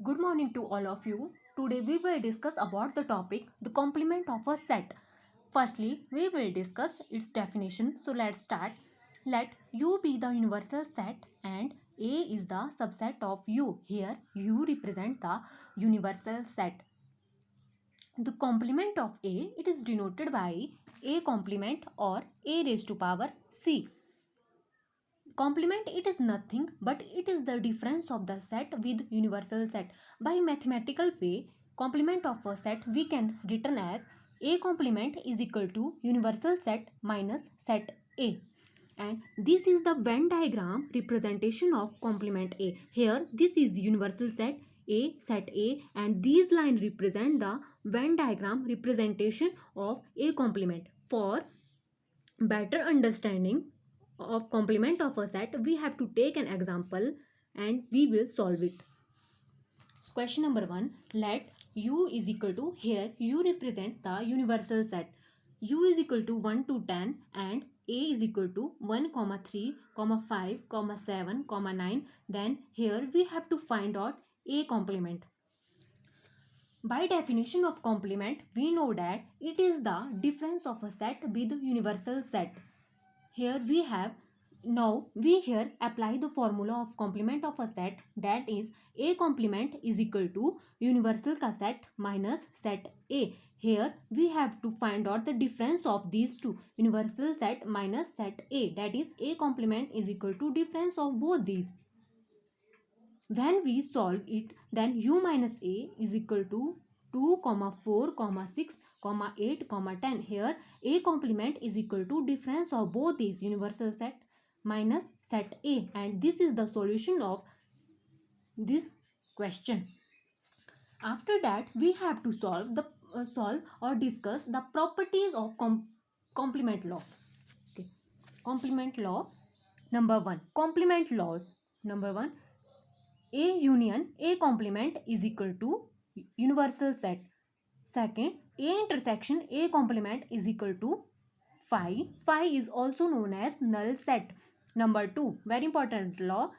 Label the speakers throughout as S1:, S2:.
S1: Good morning to all of you. Today we will discuss about the topic the complement of a set. Firstly, we will discuss its definition. So let's start. Let U be the universal set and A is the subset of U. Here U represent the universal set. The complement of A, it is denoted by A complement or A raised to power C. Complement, it is nothing but it is the difference of the set with universal set. By mathematical way, complement of a set we can written as A complement is equal to universal set minus set A. And this is the Venn diagram representation of complement A. Here this is universal set A, and these lines represent the Venn diagram representation of A complement. For better understanding of complement of a set, we have to take an example and we will solve it. So question number 1, let U is equal to, here U represent the universal set. U is equal to 1 to 10 and A is equal to 1, 3, 5, 7, 9. Then here we have to find out A complement. By definition of complement, we know that it is the difference of a set with universal set. Here we have, now we here apply the formula of complement of a set, that is A complement is equal to universal ka set minus set A. Here we have to find out the difference of these two, universal set minus set A, that is A complement is equal to difference of both these. When we solve it, then U minus A is equal to 2, 4, 6, 8, 10. Here A complement is equal to difference of both these, universal set minus set A, and this is the solution of this question. After that we have to solve or discuss the properties of complement law. Okay. Complement law number 1. Complement laws number 1. A union A complement is equal to universal set. Second, A intersection A complement is equal to phi. Phi is also known as null set. Number 2, very important law,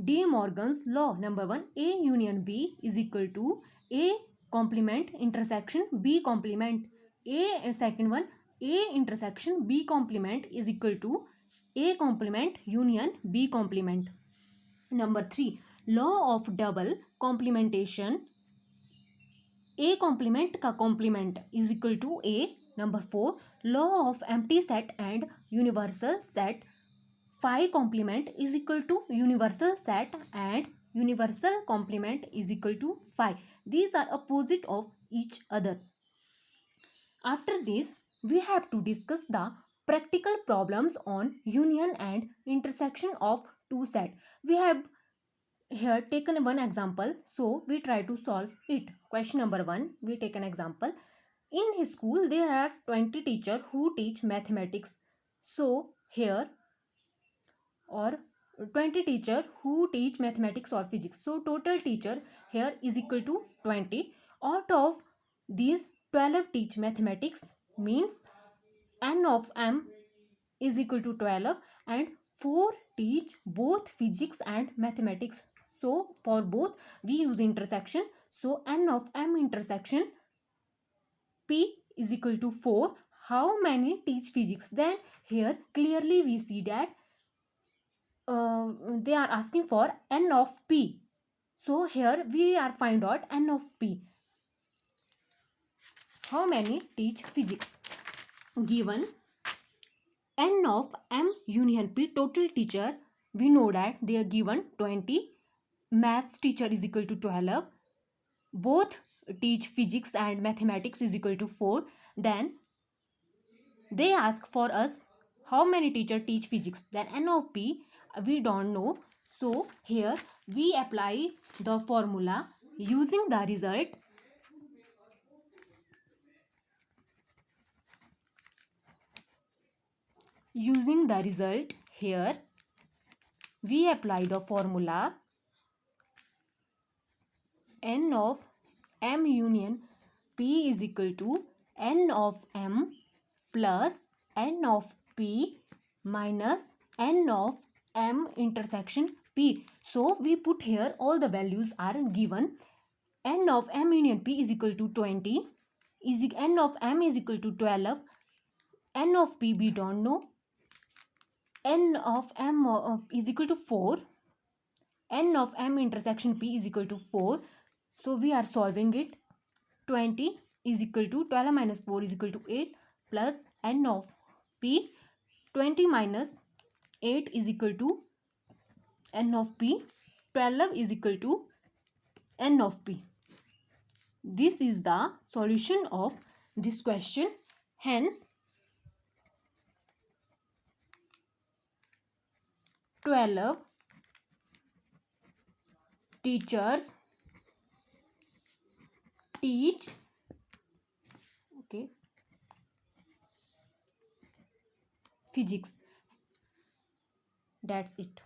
S1: De Morgan's law. Number 1, A union B is equal to A complement intersection B complement. Second one, A intersection B complement is equal to A complement union B complement. Number 3, law of double complementation. A complement का complement is equal to A. Number 4, law of empty set and universal set. Phi complement is equal to universal set and universal complement is equal to phi. These are opposite of each other. After this, we have to discuss the practical problems on union and intersection of two sets. We have here taken one example, so we try to solve it. Question number 1, we take an example. In his school there are 20 teachers who teach mathematics. So here, or 20 teachers who teach mathematics or physics, so total teacher here is equal to 20. Out of these 12 teach mathematics, means n of m is equal to 12, and 4 teach both physics and mathematics. So for both we use intersection, so n of m intersection p is equal to 4. How many teach physics? Then here clearly we see that they are asking for n of p, so here we are find out n of p. How many teach physics? Given n of m union p total teacher, we know that they are given 20. Maths teacher is equal to 12. Both teach physics and mathematics is equal to 4. Then they ask for us how many teacher teach physics. Then n of p we don't know. So here we apply the formula using the result. Using the result here we apply the formula n of m union p is equal to n of m plus n of p minus n of m intersection p. So we put here all the values are given. n of m union p is equal to 20, n of m is equal to 12, n of p we don't know, n of m is equal to 4, n of m intersection p is equal to 4. So we are solving it. 20 is equal to 12 minus 4 is equal to 8 plus n of p. 20 minus 8 is equal to n of p. 12 is equal to n of p. This is the solution of this question. Hence, 12 teachers teach physics. That's it.